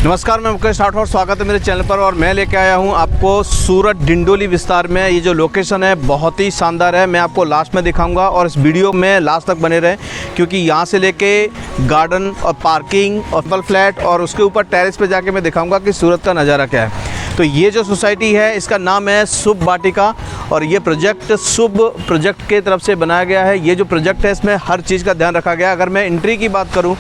नमस्कार, मैं मुकेश राठौर, स्वागत है मेरे चैनल पर। और मैं लेके आया हूं आपको सूरत डिंडोली विस्तार में। ये जो लोकेशन है बहुत ही शानदार है। मैं आपको लास्ट में दिखाऊंगा और इस वीडियो में लास्ट तक बने रहें, क्योंकि यहां से लेके गार्डन और पार्किंग और डबल फ्लैट और उसके ऊपर टेरेस पे जाके मैं दिखाऊंगा कि सूरत का नज़ारा क्या है। तो ये जो सोसाइटी है इसका नाम है शुभ वाटिका और ये प्रोजेक्ट शुभ प्रोजेक्ट के तरफ से बनाया गया है। ये जो प्रोजेक्ट है इसमें हर चीज़ का ध्यान रखा गया है। अगर मैं एंट्री की बात करूं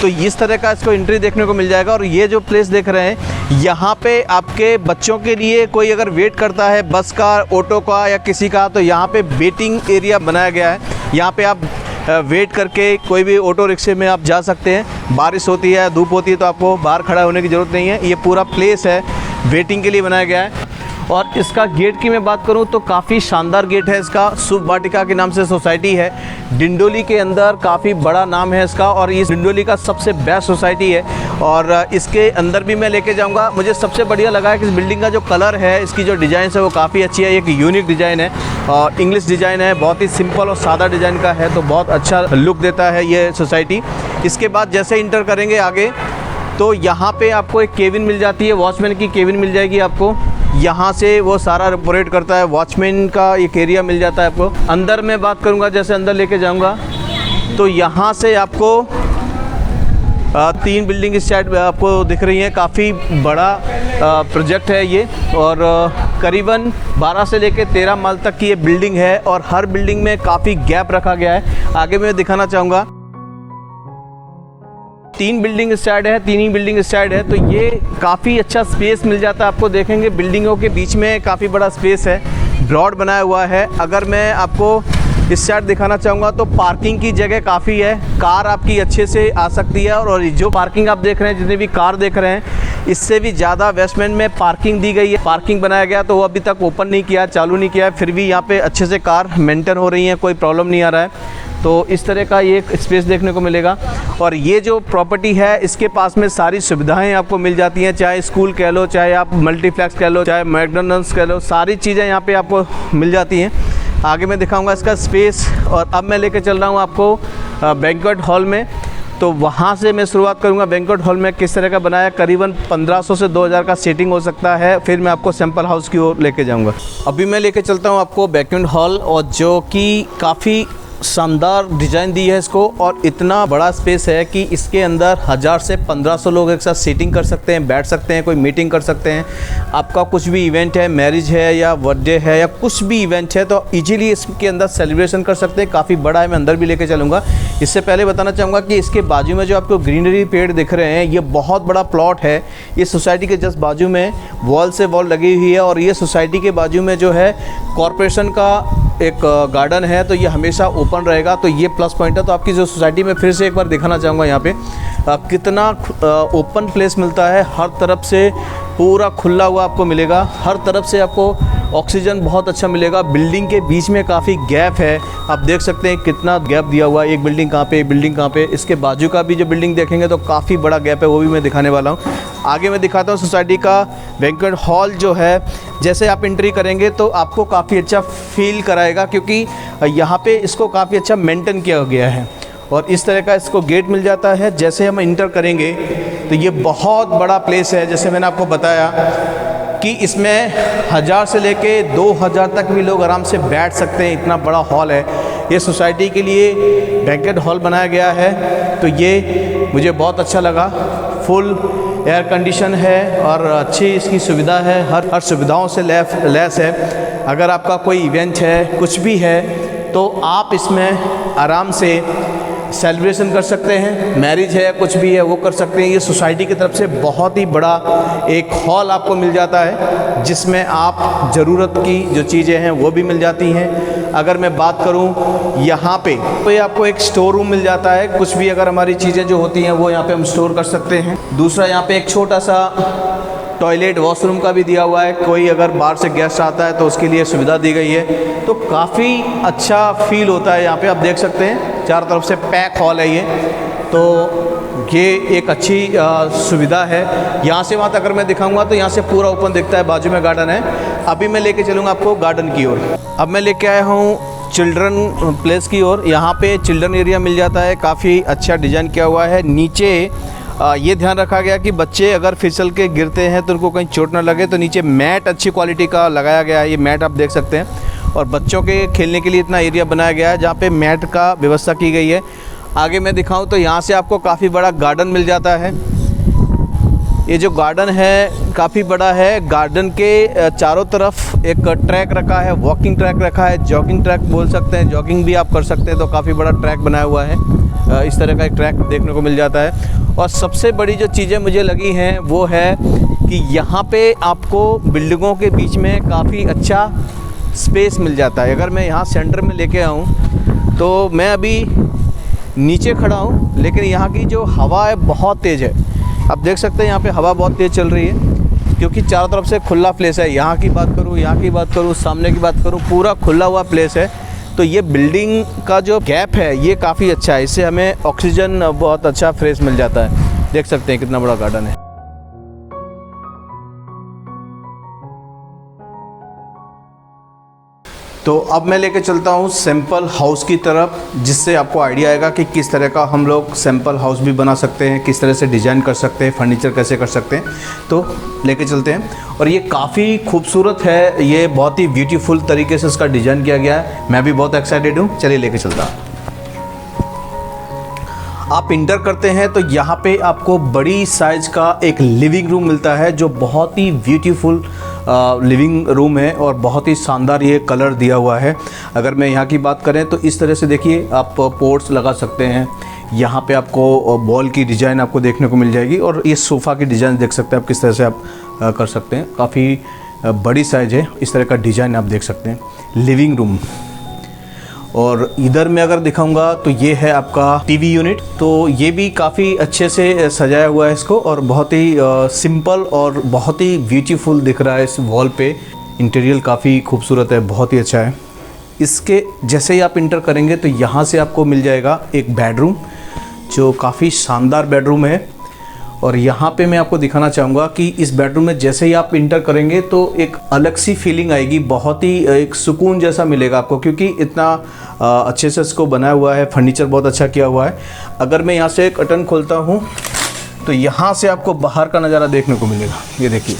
तो इस तरह का इसको एंट्री देखने को मिल जाएगा। और ये जो प्लेस देख रहे हैं यहाँ पे आपके बच्चों के लिए कोई अगर वेट करता है बस का, ऑटो का या किसी का, तो यहाँ पे वेटिंग एरिया बनाया गया है। यहाँ पे आप वेट करके कोई भी ऑटो रिक्शे में आप जा सकते हैं। बारिश होती है, धूप होती है तो आपको बाहर खड़ा होने की ज़रूरत नहीं है। ये पूरा प्लेस है वेटिंग के लिए बनाया गया है। और इसका गेट की मैं बात करूं तो काफ़ी शानदार गेट है इसका। शुभ वाटिका के नाम से सोसाइटी है डिंडोली के अंदर, काफ़ी बड़ा नाम है इसका और इस डिंडोली का सबसे बेस्ट सोसाइटी है। और इसके अंदर भी मैं लेके जाऊंगा। मुझे सबसे बढ़िया लगा है कि इस बिल्डिंग का जो कलर है, इसकी जो डिज़ाइन है वो काफ़ी अच्छी है। एक यूनिक डिज़ाइन है और इंग्लिश डिज़ाइन है, बहुत ही सिंपल और सादा डिज़ाइन का है, तो बहुत अच्छा लुक देता है ये सोसाइटी। इसके बाद जैसे इंटर करेंगे आगे तो यहाँ पे आपको एक केबिन मिल जाती है, वॉचमैन की केबिन मिल जाएगी आपको। यहाँ से वो सारा ऑपरेट करता है, वॉचमैन का एक एरिया मिल जाता है आपको। अंदर मैं बात करूँगा, जैसे अंदर लेके जाऊँगा तो यहाँ से आपको 3 बिल्डिंग इस साइड आपको दिख रही हैं। काफ़ी बड़ा प्रोजेक्ट है ये और करीबन 12 से लेकर 13 माल तक की ये बिल्डिंग है और हर बिल्डिंग में काफ़ी गैप रखा गया है। आगे मैं दिखाना चाहूँगा 3 बिल्डिंग इस साइड है, 3 ही बिल्डिंग इस साइड है, तो ये काफ़ी अच्छा स्पेस मिल जाता है आपको। देखेंगे बिल्डिंगों के बीच में काफ़ी बड़ा स्पेस है, ब्रॉड बनाया हुआ है। अगर मैं आपको इस साइड दिखाना चाहूँगा तो पार्किंग की जगह काफ़ी है, कार आपकी अच्छे से आ सकती है। और जो पार्किंग आप देख रहे हैं, जितने भी कार देख रहे हैं, इससे भी ज़्यादा बेसमेंट में पार्किंग दी गई है। पार्किंग बनाया गया तो वो अभी तक ओपन नहीं किया, चालू नहीं किया है, फिर भी यहाँ पे अच्छे से कार मेंटेन हो रही है, कोई प्रॉब्लम नहीं आ रहा है। तो इस तरह का ये एक स्पेस देखने को मिलेगा। और ये जो प्रॉपर्टी है इसके पास में सारी सुविधाएं आपको मिल जाती हैं, चाहे स्कूल कह लो, चाहे आप मल्टीप्लेक्स कह लो, चाहे मैकडॉनल्ड्स कह लो, सारी चीज़ें यहाँ पे आपको मिल जाती हैं। आगे मैं दिखाऊंगा इसका स्पेस। और अब मैं लेके चल रहा हूँ आपको बैंक्वेट हॉल में। तो वहाँ से मैं शुरुआत करूँगा बैंक्वेट हॉल में किस तरह का बनाया। करीबन 1500 से 2000 का सेटिंग हो सकता है। फिर मैं आपको सैंपल हाउस की ओर लेके जाऊँगा। अभी मैं लेके चलता हूँ आपको बैंक्वेट हॉल, और जो कि काफ़ी शानदार डिज़ाइन दी है इसको। और इतना बड़ा स्पेस है कि इसके अंदर 1000 से 1500 लोग एक साथ सीटिंग कर सकते हैं, बैठ सकते हैं, कोई मीटिंग कर सकते हैं। आपका कुछ भी इवेंट है, मैरिज है या बर्थडे है या कुछ भी इवेंट है, तो इजीली इसके अंदर सेलिब्रेशन कर सकते हैं। काफ़ी बड़ा है, मैं अंदर भी लेके चलूँगा। इससे पहले बताना चाहूँगा कि इसके बाजू में जो आपको ग्रीनरी पेड़ दिख रहे हैं, ये बहुत बड़ा प्लॉट है। इस सोसाइटी के जस्ट बाजू में वॉल से वॉल लगी हुई है और ये सोसाइटी के बाजू में जो है कॉरपोरेशन का एक गार्डन है, तो ये हमेशा ओपन रहेगा। तो ये प्लस पॉइंट है। तो आपकी जो सोसाइटी में फिर से एक बार दिखाना चाहूँगा यहाँ पे कितना ओपन प्लेस मिलता है। हर तरफ से पूरा खुला हुआ आपको मिलेगा, हर तरफ से आपको ऑक्सीजन बहुत अच्छा मिलेगा। बिल्डिंग के बीच में काफ़ी गैप है, आप देख सकते हैं कितना गैप दिया हुआ है। एक बिल्डिंग कहाँ पे, एक बिल्डिंग कहाँ पे। इसके बाजू का भी जो बिल्डिंग देखेंगे तो काफ़ी बड़ा गैप है, वो भी मैं दिखाने वाला हूँ। आगे मैं दिखाता हूँ सोसाइटी का बैंक्वेट हॉल जो है। जैसे आप एंट्री करेंगे तो आपको काफ़ी अच्छा फील कराएगा, क्योंकि यहाँ पे इसको काफ़ी अच्छा मेंटेन किया गया है। और इस तरह का इसको गेट मिल जाता है। जैसे हम इंटर करेंगे तो ये बहुत बड़ा प्लेस है। जैसे मैंने आपको बताया कि इसमें 1000 से लेके 2000 तक भी लोग आराम से बैठ सकते हैं, इतना बड़ा हॉल है। ये सोसाइटी के लिए बैंक्वेट हॉल बनाया गया है, तो ये मुझे बहुत अच्छा लगा। फुल एयर कंडीशन है और अच्छी इसकी सुविधा है, हर सुविधाओं से लैस है। अगर आपका कोई इवेंट है, कुछ भी है, तो आप इसमें आराम से सेलिब्रेशन कर सकते हैं। मैरिज है, कुछ भी है, वो कर सकते हैं। ये सोसाइटी की तरफ से बहुत ही बड़ा एक हॉल आपको मिल जाता है, जिसमें आप ज़रूरत की जो चीज़ें हैं वो भी मिल जाती हैं। अगर मैं बात करूं यहाँ पे तो ये आपको एक स्टोर रूम मिल जाता है। कुछ भी अगर हमारी चीज़ें जो होती हैं वो यहाँ पे हम स्टोर कर सकते हैं। दूसरा, यहाँ पे एक छोटा सा टॉयलेट वॉशरूम का भी दिया हुआ है। कोई अगर बाहर से गेस्ट आता है तो उसके लिए सुविधा दी गई है। तो काफ़ी अच्छा फील होता है यहाँ पे। आप देख सकते हैं चारों तरफ से पैक हॉल है ये, तो ये एक अच्छी सुविधा है। यहाँ से वहाँ तक अगर मैं दिखाऊंगा तो यहाँ से पूरा ओपन दिखता है, बाजू में गार्डन है। अभी मैं लेके चलूँगा आपको गार्डन की ओर। अब मैं लेके आया हूँ चिल्ड्रन प्लेस की ओर। यहाँ पे चिल्ड्रन एरिया मिल जाता है, काफ़ी अच्छा डिज़ाइन किया हुआ है। नीचे ये ध्यान रखा गया कि बच्चे अगर फिसल के गिरते हैं तो उनको कहीं चोट ना लगे, तो नीचे मैट अच्छी क्वालिटी का लगाया गया है। ये मैट आप देख सकते हैं, और बच्चों के खेलने के लिए इतना एरिया बनाया गया है जहाँ पे मैट का व्यवस्था की गई है। आगे मैं दिखाऊं तो यहाँ से आपको काफ़ी बड़ा गार्डन मिल जाता है। ये जो गार्डन है काफ़ी बड़ा है। गार्डन के चारों तरफ एक ट्रैक रखा है, वॉकिंग ट्रैक रखा है, जॉगिंग ट्रैक बोल सकते हैं, जॉगिंग भी आप कर सकते हैं। तो काफ़ी बड़ा ट्रैक बनाया हुआ है, इस तरह का एक ट्रैक देखने को मिल जाता है। और सबसे बड़ी जो चीज़ें मुझे लगी हैं वो है कि यहाँ पे आपको बिल्डिंगों के बीच में काफ़ी अच्छा स्पेस मिल जाता है। अगर मैं यहाँ सेंटर में लेके आऊँ तो मैं अभी नीचे खड़ा हूँ, लेकिन यहाँ की जो हवा है बहुत तेज़ है। आप देख सकते हैं यहाँ पे हवा बहुत तेज़ चल रही है, क्योंकि चारों तरफ से खुला प्लेस है। यहाँ की बात करूँ, यहाँ की बात करूँ, सामने की बात करूँ, पूरा खुला हुआ प्लेस है। तो ये बिल्डिंग का जो गैप है ये काफ़ी अच्छा है, इससे हमें ऑक्सीजन बहुत अच्छा फ्रेश मिल जाता है। देख सकते हैं कितना बड़ा गार्डन है। तो अब मैं लेके चलता हूँ सैंपल हाउस की तरफ, जिससे आपको आइडिया आएगा कि किस तरह का हम लोग सैंपल हाउस भी बना सकते हैं, किस तरह से डिज़ाइन कर सकते हैं, फर्नीचर कैसे कर सकते हैं। तो लेके चलते हैं। और ये काफ़ी खूबसूरत है, ये बहुत ही ब्यूटीफुल तरीके से इसका डिज़ाइन किया गया है। मैं भी बहुत एक्साइटेड हूँ, चलिए लेके चलता हूँ। आप इंटर करते हैं तो यहाँ पे आपको बड़ी साइज़ का एक लिविंग रूम मिलता है, जो बहुत ही ब्यूटीफुल लिविंग रूम है और बहुत ही शानदार ये कलर दिया हुआ है। अगर मैं यहाँ की बात करें तो इस तरह से देखिए, आप पोर्ट्स लगा सकते हैं। यहाँ पे आपको बॉल की डिज़ाइन आपको देखने को मिल जाएगी, और ये सोफ़ा की डिज़ाइन देख सकते हैं आप किस तरह से आप कर सकते हैं। काफ़ी बड़ी साइज़ है, इस तरह का डिज़ाइन आप देख सकते हैं लिविंग रूम। और इधर मैं अगर दिखाऊंगा तो ये है आपका टीवी यूनिट। तो ये भी काफ़ी अच्छे से सजाया हुआ है इसको, और बहुत ही सिंपल और बहुत ही ब्यूटीफुल दिख रहा है इस वॉल पे। इंटीरियर काफ़ी खूबसूरत है, बहुत ही अच्छा है। इसके जैसे ही आप इंटर करेंगे तो यहाँ से आपको मिल जाएगा एक बेडरूम, जो काफ़ी शानदार बेडरूम है। और यहाँ पे मैं आपको दिखाना चाहूँगा कि इस बेडरूम में जैसे ही आप इंटर करेंगे तो एक अलग सी फीलिंग आएगी, बहुत ही एक सुकून जैसा मिलेगा आपको, क्योंकि इतना अच्छे से इसको बनाया हुआ है, फर्नीचर बहुत अच्छा किया हुआ है। अगर मैं यहाँ से कर्टन खोलता हूँ तो यहाँ से आपको बाहर का नज़ारा देखने को मिलेगा। ये देखिए,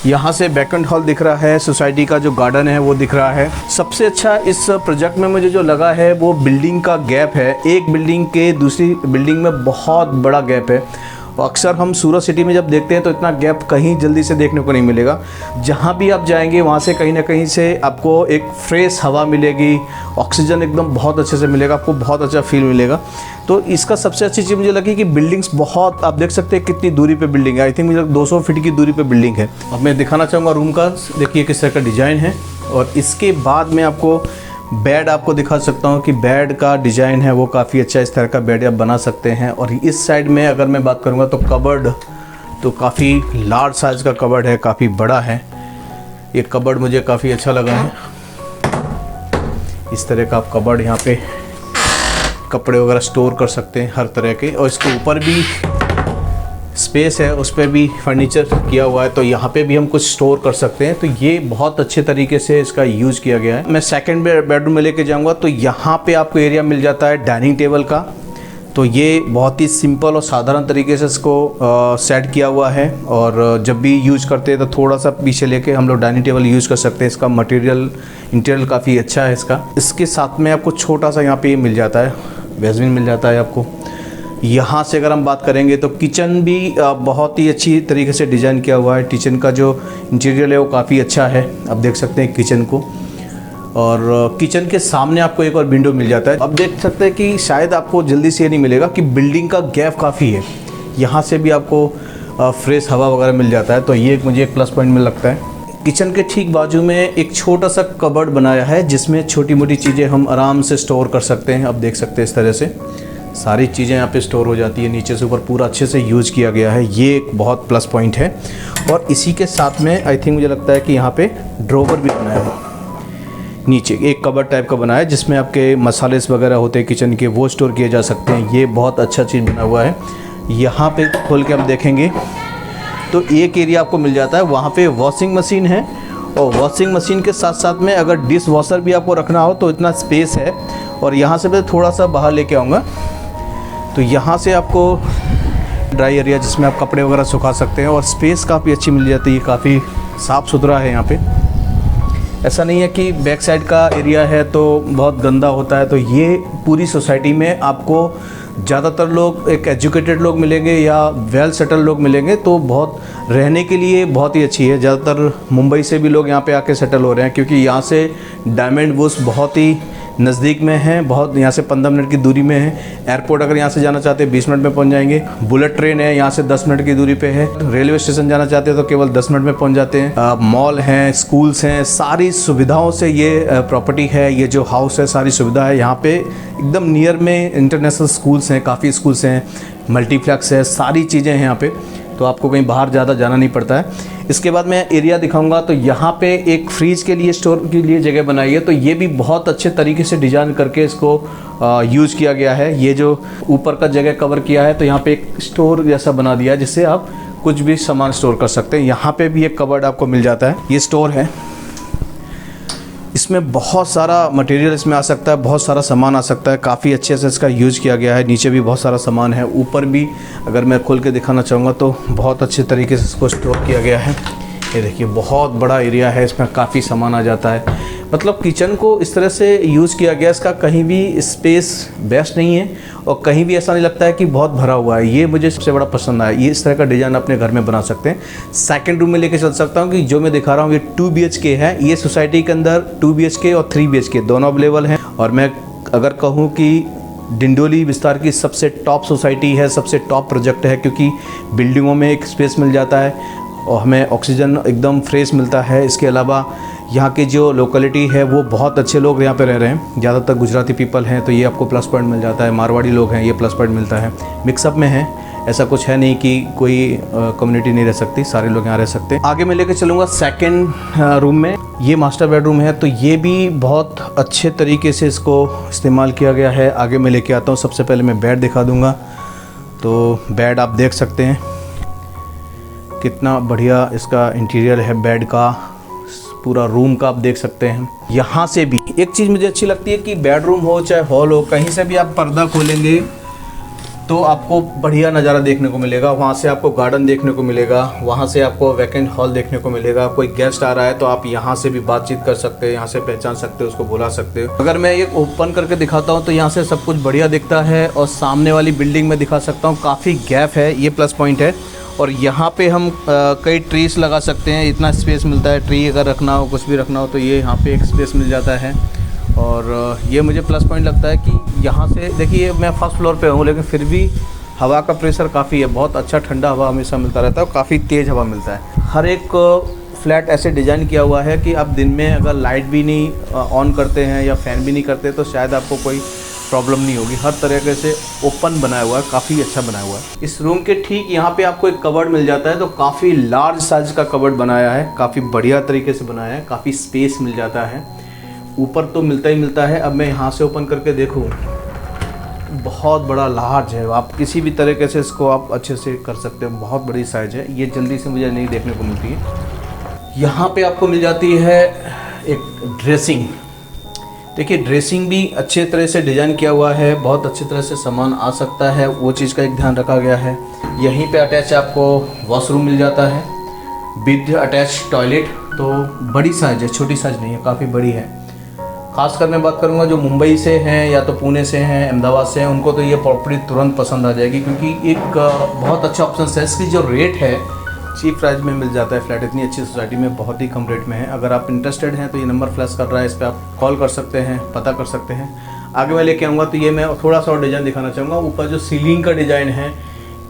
यहाँ से बैंक्वेट हॉल दिख रहा है, सोसाइटी का जो गार्डन है वो दिख रहा है। सबसे अच्छा इस प्रोजेक्ट में मुझे जो लगा है वो बिल्डिंग का गैप है। एक बिल्डिंग के दूसरी बिल्डिंग में बहुत बड़ा गैप है। अक्सर हम सूरत सिटी में जब देखते हैं तो इतना गैप कहीं जल्दी से देखने को नहीं मिलेगा। जहाँ भी आप जाएंगे वहाँ से कहीं ना कहीं से आपको एक फ्रेश हवा मिलेगी, ऑक्सीजन एकदम बहुत अच्छे से मिलेगा, आपको बहुत अच्छा फील मिलेगा। तो इसका सबसे अच्छी चीज़ मुझे लगी कि बिल्डिंग्स बहुत, आप देख सकते हैं कितनी दूरी पे बिल्डिंग है। आई थिंक मुझे 200 फीट की दूरी पे बिल्डिंग है। अब मैं दिखाना चाहूँगा रूम का, देखिए किस तरह का डिज़ाइन है। और इसके बाद मैं आपको बेड आपको दिखा सकता हूँ कि बेड का डिज़ाइन है वो काफ़ी अच्छा, इस तरह का बेड आप बना सकते हैं। और इस साइड में अगर मैं बात करूँगा तो कबर्ड, तो काफ़ी लार्ज साइज़ का कबर्ड है, काफ़ी बड़ा है। ये कबर्ड मुझे काफ़ी अच्छा लगा है। इस तरह का आप कबर्ड यहाँ पे कपड़े वगैरह स्टोर कर सकते हैं हर तरह के। और इसके ऊपर भी स्पेस है, उस पर भी फर्नीचर किया हुआ है, तो यहाँ पे भी हम कुछ स्टोर कर सकते हैं। तो ये बहुत अच्छे तरीके से इसका यूज़ किया गया है। मैं सेकंड बेडरूम में लेके जाऊँगा तो यहाँ पे आपको एरिया मिल जाता है डाइनिंग टेबल का। तो ये बहुत ही सिंपल और साधारण तरीके से इसको सेट किया हुआ है, और जब भी यूज़ करते हैं तो थोड़ा सा पीछे लेके हम लोग डाइनिंग टेबल यूज़ कर सकते हैं। इसका मटेरियल इंटीरियर काफ़ी अच्छा है इसका। इसके साथ में आपको छोटा सा यहाँ पे मिल जाता है, बेसमेंट मिल जाता है आपको। यहाँ से अगर हम बात करेंगे तो किचन भी बहुत ही अच्छी तरीके से डिज़ाइन किया हुआ है। किचन का जो इंटीरियर है वो काफ़ी अच्छा है, आप देख सकते हैं किचन को। और किचन के सामने आपको एक और विंडो मिल जाता है। अब देख सकते हैं कि शायद आपको जल्दी से ये नहीं मिलेगा कि बिल्डिंग का गैप काफ़ी है, यहाँ से भी आपको फ्रेश हवा वगैरह मिल जाता है। तो ये मुझे एक प्लस पॉइंट में लगता है। किचन के ठीक बाजू में एक छोटा सा कबर्ड बनाया है, जिसमें छोटी मोटी चीज़ें हम आराम से स्टोर कर सकते हैं। अब देख सकते हैं इस तरह से सारी चीज़ें यहाँ पे स्टोर हो जाती है, नीचे से ऊपर पूरा अच्छे से यूज़ किया गया है। ये एक बहुत प्लस पॉइंट है। और इसी के साथ में आई थिंक मुझे लगता है कि यहाँ पे ड्रॉवर भी बनाया है, नीचे एक कबर्ड टाइप का बनाया है, जिसमें आपके मसाले वगैरह होते हैं किचन के, वो स्टोर किए जा सकते हैं। ये बहुत अच्छा चीज़ बना हुआ है। यहाँ पे खोल के हम देखेंगे तो एक एरिया आपको मिल जाता है, वहाँ पे वॉशिंग मशीन है। और वॉशिंग मशीन के साथ साथ में अगर डिश वॉशर भी आपको रखना हो तो इतना स्पेस है। और यहाँ से मैं थोड़ा सा बाहर लेके आऊँगा तो यहाँ से आपको ड्राई एरिया जिसमें आप कपड़े वगैरह सुखा सकते हैं और स्पेस काफ़ी अच्छी मिल जाती है, काफ़ी साफ़ सुथरा है यहाँ पे। ऐसा नहीं है कि बैक साइड का एरिया है तो बहुत गंदा होता है। तो ये पूरी सोसाइटी में आपको ज़्यादातर लोग एक एजुकेटेड लोग मिलेंगे या वेल सेटल लोग मिलेंगे, तो बहुत रहने के लिए बहुत ही अच्छी है। ज़्यादातर मुंबई से भी लोग यहाँ पे आके सेटल हो रहे हैं, क्योंकि यहाँ से डायमंड बुर्ज बहुत ही नज़दीक में है, बहुत यहाँ से 15 मिनट की दूरी में है। एयरपोर्ट अगर यहाँ से जाना चाहते हैं 20 मिनट में पहुँच जाएंगे। बुलेट ट्रेन है यहाँ से 10 मिनट की दूरी पे है। रेलवे स्टेशन जाना चाहते हैं तो केवल 10 मिनट में पहुँच जाते हैं। मॉल हैं, स्कूल्स हैं, सारी सुविधाओं से ये प्रॉपर्टी है, ये जो हाउस है सारी सुविधा है। यहाँ पे एकदम नियर में इंटरनेशनल स्कूल्स हैं, काफ़ी स्कूल्स हैं, मल्टीप्लेक्स है, सारी चीज़ें हैं यहाँ पे, तो आपको कहीं बाहर ज़्यादा जाना नहीं पड़ता है। इसके बाद मैं एरिया दिखाऊंगा। तो यहाँ पे एक फ्रीज के लिए, स्टोर के लिए जगह बनाई है, तो ये भी बहुत अच्छे तरीके से डिज़ाइन करके इसको यूज़ किया गया है। ये जो ऊपर का जगह कवर किया है, तो यहाँ पे एक स्टोर जैसा बना दिया है जिससे आप कुछ भी सामान स्टोर कर सकते हैं। यहाँ पे भी एक कबर्ड आपको मिल जाता है। ये स्टोर है, इसमें बहुत सारा मटेरियल इसमें आ सकता है, बहुत सारा सामान आ सकता है। काफ़ी अच्छे से इसका यूज़ किया गया है। नीचे भी बहुत सारा सामान है, ऊपर भी अगर मैं खोल के दिखाना चाहूँगा तो बहुत अच्छे तरीके से इसको स्टोर किया गया है। ये देखिए बहुत बड़ा एरिया है, इसमें काफ़ी सामान आ जाता है। मतलब किचन को इस तरह से यूज़ किया गया, इसका कहीं भी स्पेस बेस्ट नहीं है और कहीं भी ऐसा नहीं लगता है कि बहुत भरा हुआ है। ये मुझे सबसे बड़ा पसंद आया। ये इस तरह का डिज़ाइन अपने घर में बना सकते हैं। सेकंड रूम में लेके चल सकता हूँ कि जो मैं दिखा रहा हूँ ये 2 BHK है। ये सोसाइटी के अंदर 2 BHK और 3 BHK दोनों अवेलेबल हैं। और मैं अगर कहूँ कि डिंडोली विस्तार की सबसे टॉप सोसाइटी है, सबसे टॉप प्रोजेक्ट है, क्योंकि बिल्डिंगों में एक स्पेस मिल जाता है और हमें ऑक्सीजन एकदम फ्रेश मिलता है। इसके अलावा यहाँ की जो लोकेलिटी है वो बहुत अच्छे लोग यहाँ पे रह रहे हैं, ज़्यादातर गुजराती पीपल हैं, तो ये आपको प्लस पॉइंट मिल जाता है। मारवाड़ी लोग हैं, ये प्लस पॉइंट मिलता है। मिक्सअप में है, ऐसा कुछ है नहीं कि कोई कम्युनिटी नहीं रह सकती, सारे लोग यहाँ रह सकते हैं। आगे मैं लेके चलूँगा सेकेंड रूम में। ये मास्टर बेडरूम है, तो ये भी बहुत अच्छे तरीके से इसको इस्तेमाल किया गया है। आगे मैं लेके आता हूँ। सबसे पहले मैं बेड दिखा दूँगा। तो बेड आप देख सकते हैं कितना बढ़िया इसका इंटीरियर है बेड का, पूरा रूम का आप देख सकते हैं। यहाँ से भी एक चीज़ मुझे अच्छी लगती है कि बेडरूम हो चाहे हॉल हो, कहीं से भी आप पर्दा खोलेंगे तो आपको बढ़िया नज़ारा देखने को मिलेगा। वहाँ से आपको गार्डन देखने को मिलेगा, वहाँ से आपको वैकेंट हॉल देखने को मिलेगा। कोई गेस्ट आ रहा है तो आप यहाँ से भी बातचीत कर सकते हैं, यहाँ से पहचान सकते हो, उसको बुला सकते हो। अगर मैं ये ओपन करके दिखाता हूँ तो यहाँ से सब कुछ बढ़िया दिखता है और सामने वाली बिल्डिंग में दिखा सकता हूँ, काफ़ी गैप है, ये प्लस पॉइंट है। और यहाँ पे हम कई ट्रीज लगा सकते हैं, इतना स्पेस मिलता है। ट्री अगर रखना हो, कुछ भी रखना हो तो ये यहाँ पे एक स्पेस मिल जाता है। और ये मुझे प्लस पॉइंट लगता है कि यहाँ से देखिए मैं फर्स्ट फ्लोर पे हूँ, लेकिन फिर भी हवा का प्रेशर काफ़ी है, बहुत अच्छा ठंडा हवा हमेशा मिलता रहता है और काफ़ी तेज़ हवा मिलता है। हर एक फ्लैट ऐसे डिज़ाइन किया हुआ है कि आप दिन में अगर लाइट भी नहीं ऑन करते हैं या फ़ैन भी नहीं करते तो शायद आपको कोई प्रॉब्लम नहीं होगी। हर तरीके से ओपन बनाया हुआ है, काफ़ी अच्छा बनाया हुआ है। इस रूम के ठीक यहाँ पे आपको एक कबर्ड मिल जाता है, तो काफ़ी लार्ज साइज का कबर्ड बनाया है, काफ़ी बढ़िया तरीके से बनाया है, काफ़ी स्पेस मिल जाता है। ऊपर तो मिलता ही मिलता है। अब मैं यहाँ से ओपन करके देखूँ, बहुत बड़ा लार्ज है, आप किसी भी तरीके से इसको आप अच्छे से कर सकते हो, बहुत बड़ी साइज़ है। ये जल्दी से मुझे नहीं देखने को मिलती है। यहाँ पे आपको मिल जाती है एक ड्रेसिंग। देखिए ड्रेसिंग भी अच्छे तरह से डिज़ाइन किया हुआ है, बहुत अच्छी तरह से सामान आ सकता है, वो चीज़ का एक ध्यान रखा गया है। यहीं पे अटैच आपको वॉशरूम मिल जाता है विद अटैच टॉयलेट। तो बड़ी साइज़ है, छोटी साइज़ नहीं है, काफ़ी बड़ी है। खासकर मैं बात करूँगा जो मुंबई से हैं या तो पुणे से हैं, अहमदाबाद से हैं, उनको तो ये प्रॉपर्टी तुरंत पसंद आ जाएगी, क्योंकि एक बहुत अच्छा ऑप्शन है। इसकी जो रेट है चीप प्राइस में मिल जाता है फ्लैट, इतनी अच्छी सोसाइटी में बहुत ही कम रेट में है। अगर आप इंटरेस्टेड हैं तो ये नंबर फ्लैश कर रहा है, इस पर आप कॉल कर सकते हैं, पता कर सकते हैं। आगे मैं लेके आऊँगा तो ये मैं थोड़ा सा और डिज़ाइन दिखाना चाहूँगा। ऊपर जो सीलिंग का डिज़ाइन है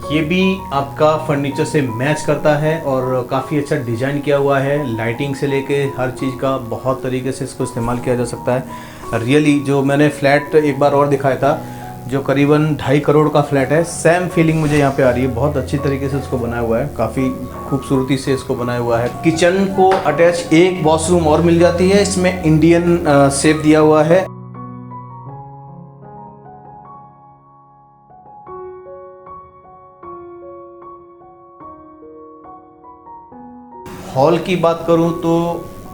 ये भी आपका फर्नीचर से मैच करता है और काफ़ी अच्छा डिज़ाइन किया हुआ है। लाइटिंग से लेके हर चीज़ का बहुत तरीके से इसको इस्तेमाल किया जा सकता है। रियली जो मैंने फ्लैट एक बार और दिखाया था जो करीबन 2.5 करोड़ का फ्लैट है, सेम फीलिंग मुझे यहाँ पे आ रही है। बहुत अच्छी तरीके से इसको बनाया हुआ है, काफ़ी खूबसूरती से इसको बनाया हुआ है। किचन को अटैच एक वॉशरूम और मिल जाती है, इसमें इंडियन शेप दिया हुआ है। हॉल की बात करूँ तो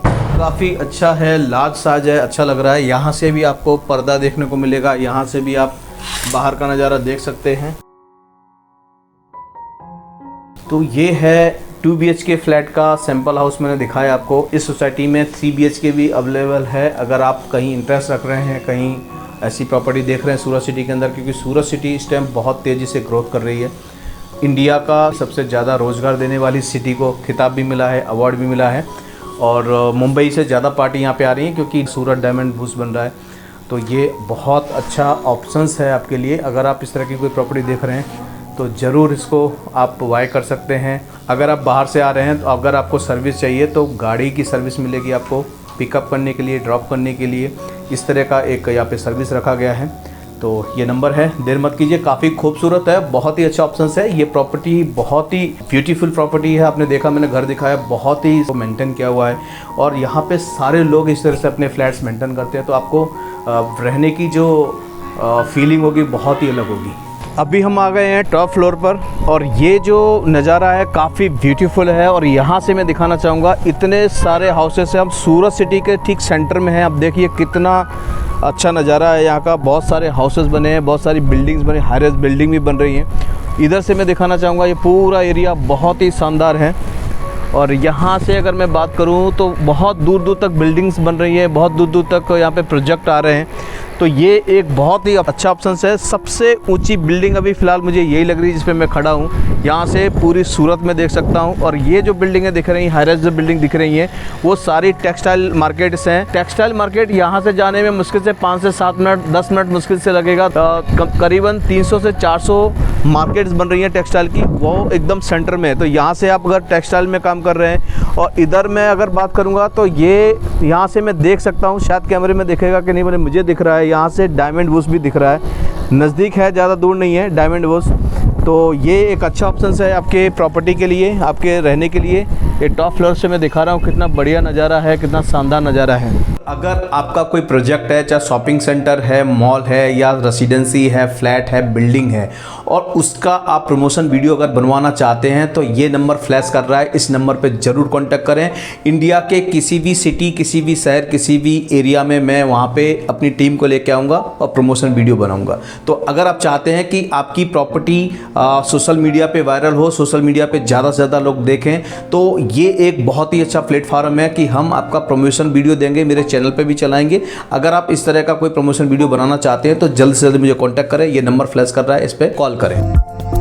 काफ़ी अच्छा है, लार्ज साइज है, अच्छा लग रहा है। यहाँ से भी आपको पर्दा देखने को मिलेगा, यहाँ से भी आप बाहर का नज़ारा देख सकते हैं। तो ये है 2 BHK फ्लैट का सैम्पल हाउस मैंने दिखाया आपको। इस सोसाइटी में 3 BHK भी अवेलेबल है। अगर आप कहीं इंटरेस्ट रख रहे हैं, कहीं ऐसी प्रॉपर्टी देख रहे हैं सूरत सिटी के अंदर, क्योंकि सूरत सिटी इस टाइम बहुत तेज़ी से ग्रोथ कर रही है। इंडिया का सबसे ज़्यादा रोज़गार देने वाली सिटी को खिताब भी मिला है, अवार्ड भी मिला है, और मुंबई से ज़्यादा पार्टी यहाँ पे आ रही हैं क्योंकि सूरत डायमंड बूस्ट बन रहा है। तो ये बहुत अच्छा ऑप्शंस है आपके लिए। अगर आप इस तरह की कोई प्रॉपर्टी देख रहे हैं तो ज़रूर इसको आप बाय कर सकते हैं। अगर आप बाहर से आ रहे हैं तो अगर आपको सर्विस चाहिए तो गाड़ी की सर्विस मिलेगी आपको, पिकअप करने के लिए, ड्रॉप करने के लिए। इस तरह का एक यहाँ पे सर्विस रखा गया है। तो ये नंबर है, देर मत कीजिए। काफ़ी खूबसूरत है, बहुत ही अच्छा ऑप्शन है। ये प्रॉपर्टी बहुत ही ब्यूटीफुल प्रॉपर्टी है। आपने देखा, मैंने घर दिखाया, बहुत ही मेंटेन किया हुआ है, और यहाँ पे सारे लोग इस तरह से अपने फ्लैट्स मेंटेन करते हैं। तो आपको रहने की जो फीलिंग होगी बहुत ही अलग होगी। अभी हम आ गए हैं टॉप फ्लोर पर, और ये जो नज़ारा है काफ़ी ब्यूटीफुल है। और यहाँ से मैं दिखाना चाहूँगा, इतने सारे हाउसेस हैं। हम सूरत सिटी के ठीक सेंटर में हैं। आप देखिए कितना अच्छा नज़ारा है यहाँ का। बहुत सारे हाउसेस बने हैं, बहुत सारी बिल्डिंग्स बने, हाई राइज बिल्डिंग भी बन रही हैं। इधर से मैं दिखाना चाहूँगा, ये पूरा एरिया बहुत ही शानदार है। और यहाँ से अगर मैं बात करूँ तो बहुत दूर दूर तक बिल्डिंग्स बन रही है, बहुत दूर दूर तक यहाँ पे प्रोजेक्ट आ रहे हैं। तो ये एक बहुत ही अच्छा ऑप्शन है। सबसे ऊंची बिल्डिंग अभी फ़िलहाल मुझे यही लग रही है जिस पे मैं खड़ा हूँ। यहाँ से पूरी सूरत में देख सकता हूँ। और ये जो बिल्डिंगें दिख रही हैं, हाई राइज जो बिल्डिंग दिख रही हैं, वो सारी टेक्सटाइल मार्केट्स हैं। टेक्सटाइल मार्केट यहाँ से जाने में मुश्किल से 5 से 7 मिनट, 10 मिनट मुश्किल से लगेगा। करीबन 300 से 400 मार्केट्स बन रही हैं टेक्सटाइल की, वो एकदम सेंटर में है। तो यहाँ से आप अगर टेक्सटाइल में काम कर रहे हैं, और इधर मैं अगर बात करूँगा तो ये यहाँ से मैं देख सकता हूँ, शायद कैमरे में दिखेगा कि नहीं, मुझे दिख रहा है, यहाँ से डायमंड बूस्ट भी दिख रहा है। नज़दीक है, ज़्यादा दूर नहीं है डायमंड बूस्ट। तो ये एक अच्छा ऑप्शन है आपके प्रॉपर्टी के लिए, आपके रहने के लिए। ये टॉप फ्लोर से मैं दिखा रहा हूँ, कितना बढ़िया नज़ारा है, कितना शानदार नज़ारा है। अगर आपका कोई प्रोजेक्ट है, चाहे शॉपिंग सेंटर है, मॉल है, या रेसिडेंसी है, फ्लैट है, बिल्डिंग है, और उसका आप प्रमोशन वीडियो अगर बनवाना चाहते हैं तो ये नंबर फ्लैश कर रहा है, इस नंबर पे ज़रूर कांटेक्ट करें। इंडिया के किसी भी सिटी, किसी भी शहर, किसी भी एरिया में मैं वहाँ पे अपनी टीम को लेके आऊँगा और प्रमोशन वीडियो बनाऊँगा। तो अगर आप चाहते हैं कि आपकी प्रॉपर्टी सोशल मीडिया पे वायरल हो, सोशल मीडिया पे ज़्यादा से ज़्यादा लोग देखें, तो ये एक बहुत ही अच्छा प्लेटफॉर्म है कि हम आपका प्रमोशन वीडियो देंगे, मेरे चैनल पे भी चलाएंगे। अगर आप इस तरह का कोई प्रमोशन वीडियो बनाना चाहते हैं तो जल्द से जल्द मुझे कांटेक्ट करें। ये नंबर फ्लैश कर रहा है, इस पर कॉल करें।